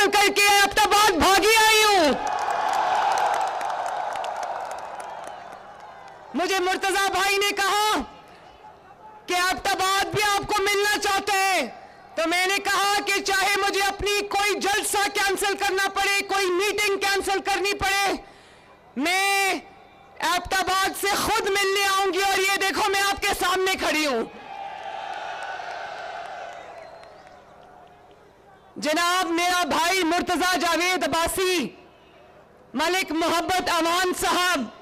Cancel करके एबटाबाद भागी आई हूं। मुझे मुर्तजा भाई ने कहा कि एबटाबाद भी आपको मिलना चाहते हैं, तो मैंने कहा कि चाहे मुझे अपनी कोई जलसा कैंसिल करना पड़े, कोई मीटिंग कैंसिल करनी पड़े, मैं एबटाबाद से खुद मिलने आऊंगी। और ये देखो मैं आपके सामने खड़ी हूं। जनाब मेरा भाई मुर्तजा जावेद अब्बासी, मलिक मोहब्बत अमान साहब,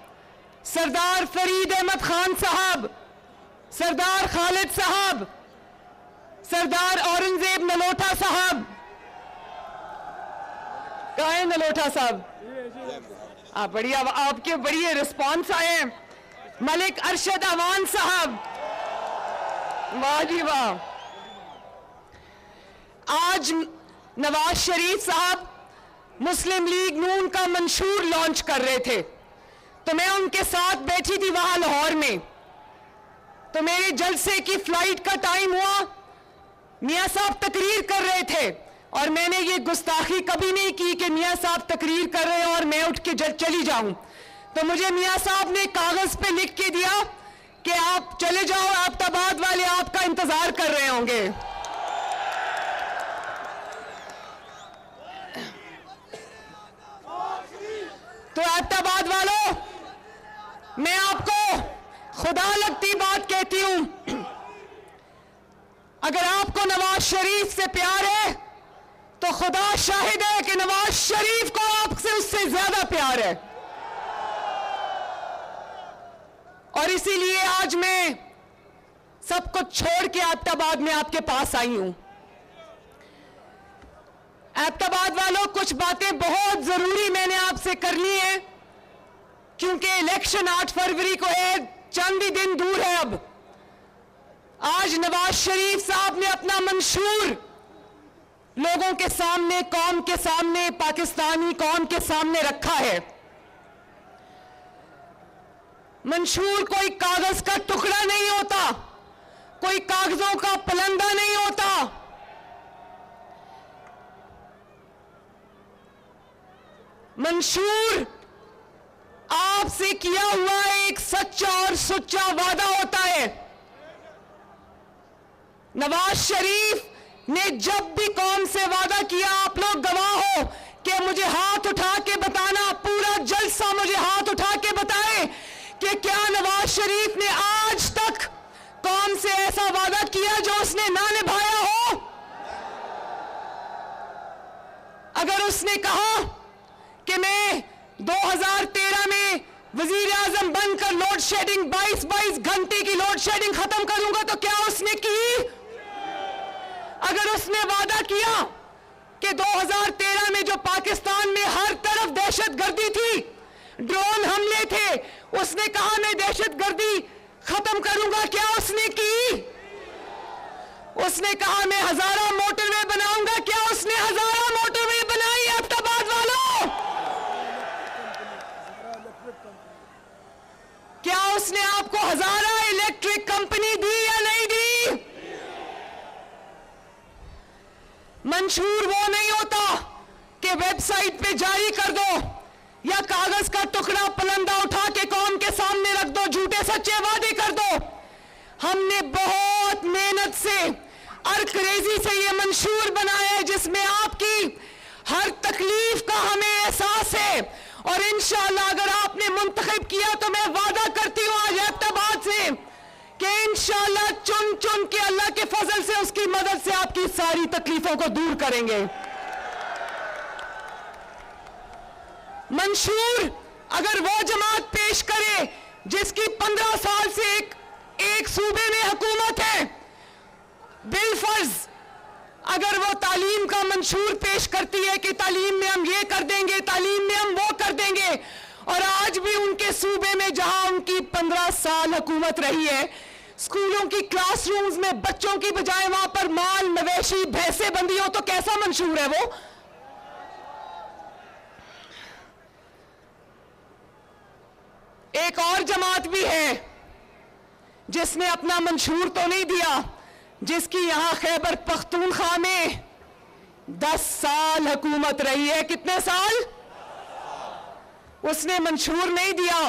सरदार फरीद अहमद खान साहब, सरदार खालिद साहब, सरदार औरंगजेब नलोटा साहब, कहाँ है नलोटा साहब? बढ़िया, आपके बढ़िया रिस्पॉन्स आए। मलिक अरशद अवान साहब, वाह जी वाह। आज नवाज शरीफ साहब मुस्लिम लीग नून का मंशूर लॉन्च कर रहे थे, तो मैं उनके साथ बैठी थी वहां लाहौर में। तो मेरे जलसे की फ्लाइट का टाइम हुआ, मियां साहब तकरीर कर रहे थे, और मैंने ये गुस्ताखी कभी नहीं की कि मियां साहब तकरीर कर रहे हैं और मैं उठ के चली जाऊं। तो मुझे मियां साहब ने कागज पे लिख के दिया कि आप चले जाओ, एबटाबाद वाले आपका इंतजार कर रहे होंगे। तो एबटाबाद वालों, मैं आपको खुदा लगती बात कहती हूं, अगर आपको नवाज शरीफ से प्यार है तो खुदा शाहिद है कि नवाज शरीफ को आपसे उससे ज्यादा प्यार है। और इसीलिए आज मैं सब कुछ छोड़ के एबटाबाद में आपके पास आई हूं। एबटाबाद वालों, कुछ बातें बहुत जरूरी मैंने आपसे करनी है, क्योंकि इलेक्शन 8 फरवरी को है, चंद ही दिन दूर है। अब आज नवाज शरीफ साहब ने अपना मंशूर लोगों के सामने, कौम के सामने, पाकिस्तानी कौम के सामने रखा है। मंशूर कोई कागज का टुकड़ा नहीं होता, कोई कागजों का पलंदा नहीं होता। मंशूर आपसे किया हुआ एक सच्चा और सुच्चा वादा होता है। नवाज शरीफ ने जब भी कौम से वादा किया, आप लोग गवाह हो, कि मुझे हाथ उठा के बताना, पूरा जलसा मुझे हाथ उठा के बताए कि क्या नवाज शरीफ ने आज तक कौम से ऐसा वादा किया जो उसने ना निभाया हो। अगर उसने कहा कि मैं 2013 में वजीर आजम बनकर लोड शेडिंग 22 घंटे की लोड शेडिंग खत्म करूंगा, तो क्या उसने की? अगर उसने वादा किया कि 2013 में जो पाकिस्तान में हर तरफ दहशतगर्दी थी, ड्रोन हमले थे, उसने कहा मैं दहशतगर्दी खत्म करूंगा, क्या उसने की? उसने कहा मैं 1000 मोटरवे बनाऊंगा, क्या उसने 1000 मोटरवे बनाई? एबटाबाद वालों, क्या उसने आपको 1000 इलेक्ट्रिक कंपनी दी या नहीं दी? मंशूर वो नहीं होता कि वेबसाइट पे जारी कर दो या कागज का टुकड़ा पलंदा उठा के कौम के सामने रख दो, झूठे सच्चे वादे कर दो। हमने बहुत मेहनत से, अरकरेजी से ये मंशूर बनाया है, जिसमें आपकी हर तकलीफ का हमें एहसास है। और इंशाअल्लाह अगर आपने मुंतखब किया तो मैं वादा करती हूं आज एबटाबाद से कि इंशाअल्लाह चुन चुन के अल्लाह के फजल से, उसकी मदद से आपकी सारी तकलीफों को दूर करेंगे। मंशूर अगर वो जमात पेश करे जिसकी 15 साल से एक सूबे में हुकूमत है, बिलफर्ज अगर वो तालीम का मंशूर पेश करती है कि तालीम में हम ये कर देंगे, तालीम में हम वो कर देंगे, और आज भी उनके सूबे में जहां उनकी 15 साल हुकूमत रही है, स्कूलों की क्लासरूम्स में बच्चों की बजाय वहां पर माल, मवेशी, भैंसे बंदी हो, तो कैसा मंशूर है वो? एक और जमात भी है जिसने अपना मंशूर तो नहीं दिया, जिसकी यहां खैबर पख्तूनख्वा में 10 साल हुकूमत रही है। कितने साल? उसने मंशूर नहीं दिया,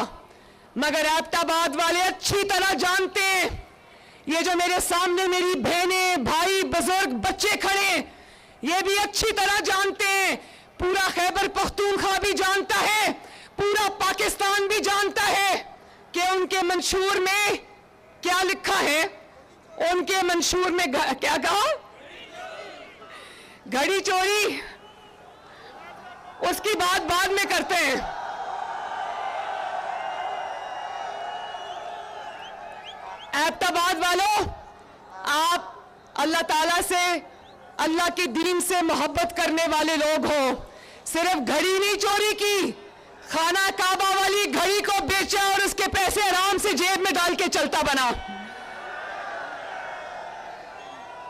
मगर एबटाबाद वाले अच्छी तरह जानते हैं, ये जो मेरे सामने मेरी बहनें, भाई, बुजुर्ग, बच्चे खड़े, ये भी अच्छी तरह जानते हैं, पूरा खैबर पख्तूनख्वा भी जानता है, पूरा पाकिस्तान भी जानता है कि उनके मंशूर में क्या लिखा है। उनके मंशूर में क्या कहा? घड़ी चोरी। उसकी बात बाद में करते हैं। एबटाबाद वालों, आप अल्लाह ताला से, अल्लाह के दीन से मोहब्बत करने वाले लोग हो। सिर्फ घड़ी नहीं चोरी की, खाना काबा वाली घड़ी को बेचा और उसके पैसे आराम से जेब में डाल के चलता बना।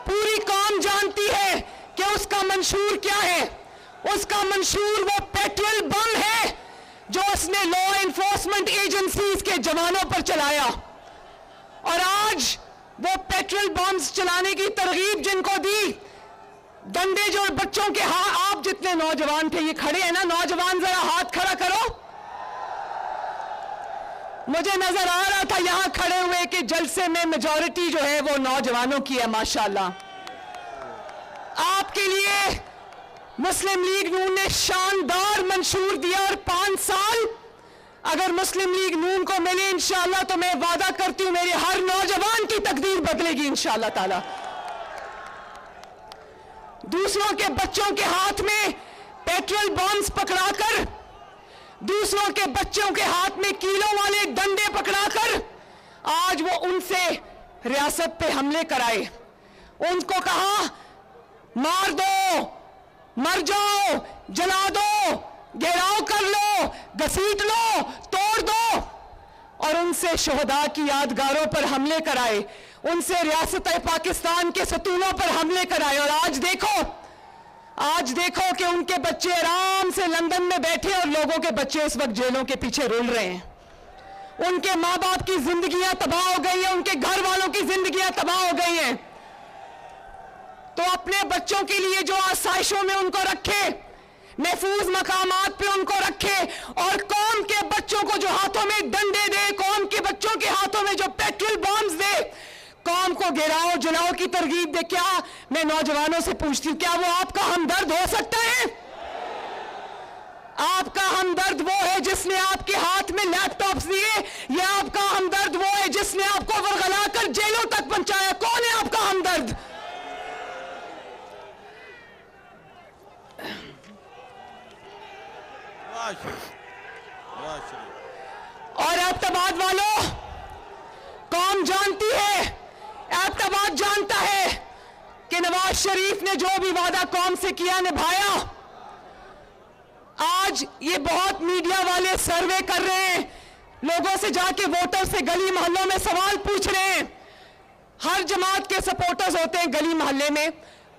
पूरी कौम जानती है कि उसका मंशूर क्या है। उसका मंशूर वो पेट्रोल बम है जो उसने लॉ एनफोर्समेंट एजेंसीज के जवानों पर चलाया। और आज वो पेट्रोल बम्स चलाने की तरगीब जिनको दी, डंडे जो बच्चों के, हाँ आप जितने नौजवान थे, ये खड़े हैं ना नौजवान, जरा हाथ खड़ा करो। मुझे नजर आ रहा था यहां खड़े हुए कि जलसे में मेजॉरिटी जो है वो नौजवानों की है, माशाल्लाह। आपके लिए मुस्लिम लीग नून ने शानदार मंशूर दिया और 5 साल अगर मुस्लिम लीग नून को मिले इंशाअल्लाह, तो मैं वादा करती हूं मेरे हर नौजवान की तकदीर बदलेगी इंशाअल्लाह ताला। दूसरों के बच्चों के हाथ में पेट्रोल बॉम्ब्स पकड़ाकर, दूसरों के बच्चों के हाथ में कीलों वाले डंडे पकड़ाकर आज वो उनसे रियासत पे हमले कराए। उनको कहा मार दो, मर जाओ, जला दो, घेराव कर लो, घसीट लो, तोड़ दो, और उनसे शोहदा की यादगारों पर हमले कराए, उनसे रियासत पाकिस्तान के सतूनों पर हमले कराए। और आज देखो कि उनके बच्चे आराम से लंदन में बैठे और लोगों के बच्चे इस वक्त जेलों के पीछे रुल रहे हैं। उनके माँ बाप की जिंदगियां तबाह हो गई हैं, उनके घर वालों की जिंदगियां तबाह हो गई हैं। तो अपने बच्चों के लिए जो आसाइशों में उनको रखे, महफूज मकामात पे उनको रखे, और कौम के बच्चों को जो हाथों में डंडे दे, कौम के बच्चों के हाथों में जो पेट्रोल बॉम्ब्स दे, कौम को गिराओ जलाओ की तरगीब दे। क्या मैं नौजवानों से पूछती हूं, क्या वो आपका हमदर्द हो सकता है? आपका हमदर्द वो है जिसने आपके हाथ में लैपटॉप्स दिए, या आपका हमदर्द वो है जिसने आपको वरगलाकर जेलों तक पहुंचाया? कौन है आपका हमदर्द? और एबटाबाद वालों, कौम जानती है, एबटाबाद जानता है कि नवाज शरीफ ने जो भी वादा कौम से किया निभाया। आज ये बहुत मीडिया वाले सर्वे कर रहे हैं, लोगों से जाके वोटर से गली मोहल्लों में सवाल पूछ रहे हैं। हर जमात के सपोर्टर्स होते हैं गली मोहल्ले में,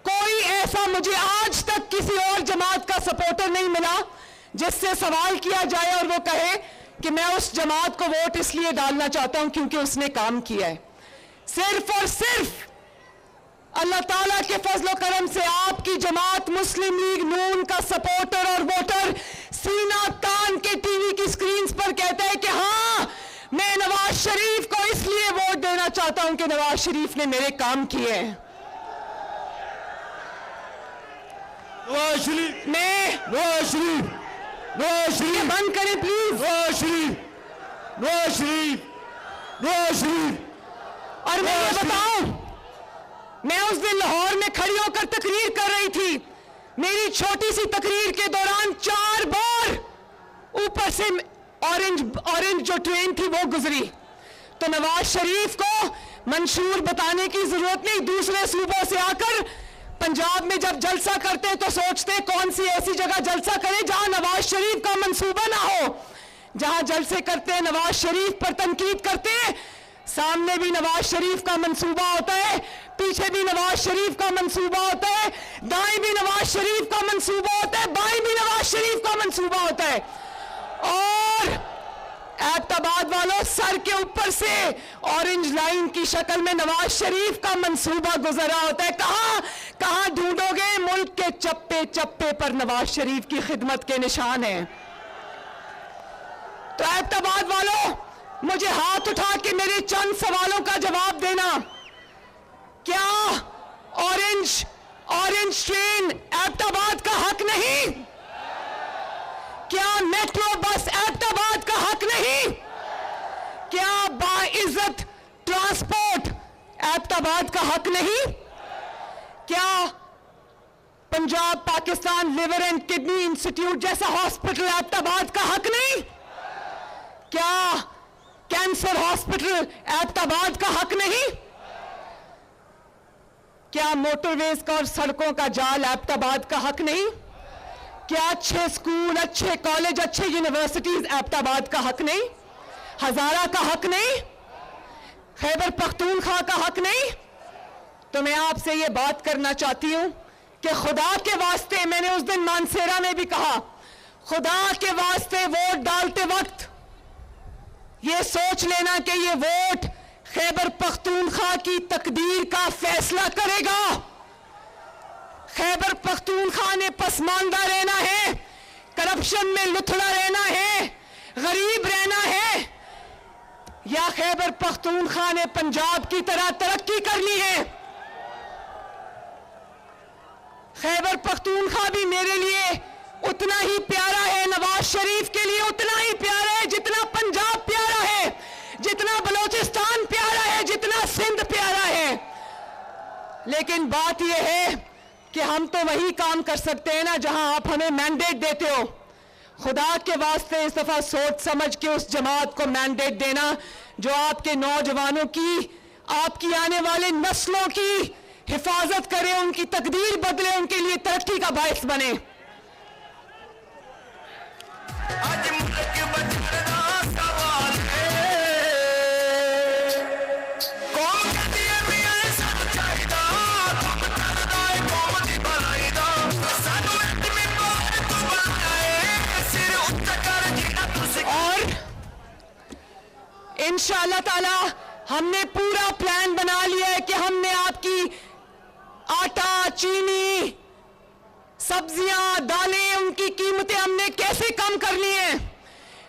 कोई ऐसा मुझे आज तक किसी और जमात का सपोर्टर नहीं मिला जिससे सवाल किया जाए और वो कहे कि मैं उस जमात को वोट इसलिए डालना चाहता हूं क्योंकि उसने काम किया है। सिर्फ और सिर्फ अल्लाह ताला के फजल करम से आपकी जमात मुस्लिम लीग नून का सपोर्टर और वोटर सीना तान के टीवी की स्क्रीन पर कहता है कि हाँ, मैं नवाज शरीफ को इसलिए वोट देना चाहता हूं कि नवाज शरीफ ने मेरे काम किए हैं। नवाज शरीफ, नवाज शरीफ बंद करें प्लीज। नवाज शरीफ, नवाज शरीफ, नवाज शरीफ। और मैं ये बताऊं, मैं उस दिन लाहौर में खड़ी होकर तकरीर कर रही थी। मेरी छोटी सी तकरीर के दौरान 4 बार ऊपर से ऑरेंज जो ट्रेन थी वो गुजरी। तो नवाज शरीफ को मंशूर बताने की जरूरत नहीं। दूसरे सूबों से आकर पंजाब में जब जलसा करते तो सोचते कौन सी ऐसी जगह जलसा करें जहां नवाज शरीफ का मंसूबा ना हो। जहां जलसे करते नवाज शरीफ पर तनकीद करते, सामने भी नवाज शरीफ का मंसूबा होता है, पीछे भी नवाज शरीफ का मंसूबा होता है, दाएं भी नवाज शरीफ का मंसूबा होता है, बाएं भी नवाज शरीफ का मंसूबा होता है। और एबटाबाद वालों, सर के ऊपर से ऑरेंज लाइन की शक्ल में नवाज शरीफ का मंसूबा गुजरा होता है। कहां ढूंढोगे मुल्क मुल्क के चप्पे चप्पे पर नवाज शरीफ की खिदमत के निशान हैं। तो एबटाबाद वालों, मुझे हाथ उठा के मेरे चंद सवालों का जवाब देना। क्या ऑरेंज ट्रेन एबटाबाद का हक नहीं? क्या मेट्रो बस एबटाबाद का हक नहीं? क्या बाइज्जत ट्रांसपोर्ट एबटाबाद का हक नहीं? क्या Punjab Pakistan liver and kidney institute जैसा हॉस्पिटल एबटाबाद का हक नहीं? क्या कैंसर हॉस्पिटल एबटाबाद का हक नहीं? क्या मोटरवेज का और सड़कों का जाल एबटाबाद का हक नहीं? क्या अच्छे स्कूल, अच्छे कॉलेज, अच्छे यूनिवर्सिटीज एबटाबाद का हक नहीं? हजारा का हक नहीं? खैबर पख्तूनख्वा का हक नहीं? तो मैं आपसे ये बात करना चाहती हूं कि खुदा के वास्ते, मैंने उस दिन मानसेरा में भी कहा, खुदा के वास्ते वोट डालते वक्त ये सोच लेना कि ये वोट खैबर पख्तूनख्वा की तकदीर का फैसला करेगा। खैबर पख्तूनख्वा ने पसमानदा रहना है, करप्शन में लुथड़ा रहना है, गरीब रहना है, या खैबर पख्तूनख्वा ने पंजाब की तरह तरक्की करनी है। खैबर पख्तूनख्वा भी मेरे लिए उतना ही प्यारा है, नवाज शरीफ के लिए उतना ही प्यारा है जितना पंजाब प्यारा है, जितना बलोचिस्तान प्यारा है, जितना सिंध प्यारा है। लेकिन बात यह है कि हम तो वही काम कर सकते हैं ना जहां आप हमें मैंडेट देते हो। खुदा के वास्ते इस दफा सोच समझ के उस जमात को मैंडेट देना जो आपके नौजवानों की, आपकी आने वाले नस्लों की हिफाजत करे, उनकी तकदीर बदले, उनके लिए तरक्की का बायस बने। आज मुल्क बचाना सवाल है, कौम कहती है मियां सब चाहिदा, तुम करदा है कौम दी भलाई दा, सानू एक मिंबर तू बनाए, सिर उत्ते कर जिन्ना तुसी। और इंशाअल्लाह ताला हमने पूरा प्लान बना लिया है कि हमने आपकी आटा, चीनी, सब्जियां, दालें, उनकी कीमतें हमने कैसे कम करनी है।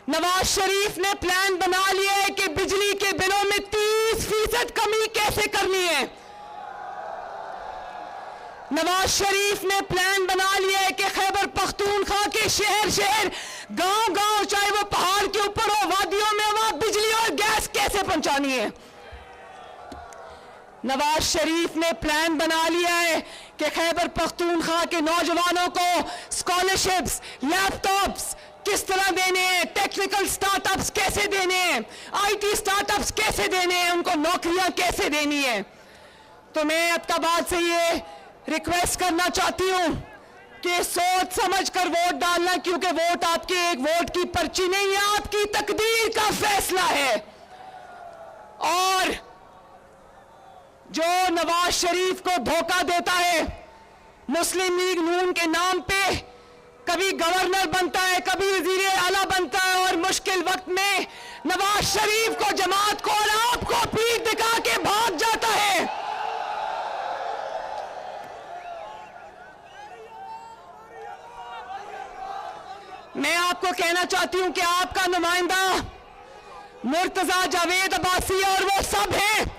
नवाज शरीफ ने प्लान बना लिया है कि बिजली के बिलों में 30% कमी कैसे करनी है। नवाज शरीफ ने प्लान बना लिया है कि खैबर पख्तूनख्वा के शहर शहर, गांव गांव, चाहे वो पहाड़ के ऊपर हो, वादियों में, वहां बिजली और गैस कैसे पहुंचानी है। नवाज शरीफ ने प्लान बना लिया है कि खैबर पख्तूनख्वा के नौजवानों को स्कॉलरशिप्स, लैपटॉप्स किस तरह देने हैं, टेक्निकल स्टार्टअप्स कैसे देने हैं, आईटी स्टार्टअप्स कैसे देने हैं, उनको नौकरियां कैसे देनी है। तो मैं एबटाबाद से ये रिक्वेस्ट करना चाहती हूं कि सोच समझ कर वोट डालना, क्योंकि वोट आपके एक वोट की पर्ची नहीं है, आपकी तकदीर का फैसला है। और जो नवाज शरीफ को धोखा देता है, मुस्लिम लीग नून के नाम पे कभी गवर्नर बनता है, कभी वजीर आला बनता है, और मुश्किल वक्त में नवाज शरीफ को, जमात को और आपको पीठ दिखा के भाग जाता है। मैं आपको कहना चाहती हूं कि आपका नुमाइंदा मुर्तजा जावेद अब्बासी और वो सब हैं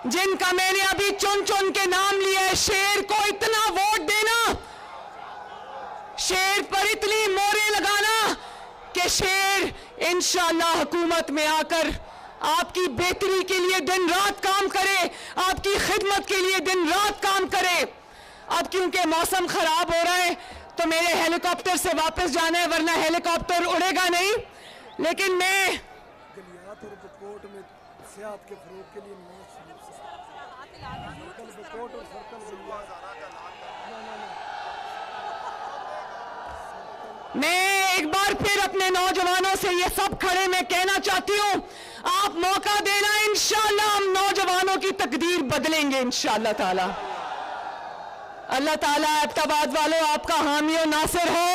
जिनका मैंने अभी चुन चुन के नाम लिया है। शेर को इतना वोट देना, शेर पर इतनी मोहरें लगाना कि शेर इंशाअल्लाह हुकूमत में आकर आपकी बेहतरी के लिए दिन रात काम करे, आपकी खिदमत के लिए दिन रात काम करे। अब क्योंकि मौसम खराब हो रहा है तो मेरे हेलीकॉप्टर से वापस जाना है, वरना हेलीकॉप्टर उड़ेगा नहीं। लेकिन मैं गलियात और बकोट में सियाहत के फरोग के लिए नवाज शरीफ से बकोट और सर्कल मैं एक बार फिर अपने नौजवानों से ये सब खड़े में कहना चाहती हूं, आप मौका देना, इंशाअल्लाह हम नौजवानों की तकदीर बदलेंगे इंशाअल्लाह ताला। अल्लाह ताला एबटाबाद वालों आपका हामी और नासिर हो।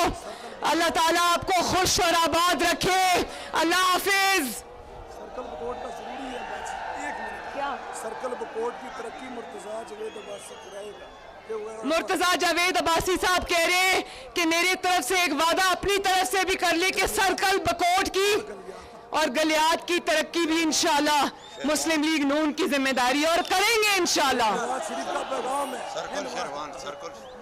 अल्लाह ताला आपको खुश और आबाद रखे। अल्लाह हाफिज। सर्कल बकोट का जरूरी है, बस एक मिनट। क्या सर्कल बकोट की तरक्की मुर्तजा जावेद अब्बासी कराएगा। मुर्तजा जावेद अब्बासी साहब कह रहे हैं कि मेरी तरफ से एक वादा अपनी तरफ से भी कर ले कि सर्कल बकोट की और गलियात की तरक्की भी इंशाल्लाह मुस्लिम लीग नून की जिम्मेदारी और करेंगे इंशाल्लाह। नवाज शरीफ का पैगाम है सर्कल शेरवान सर्कल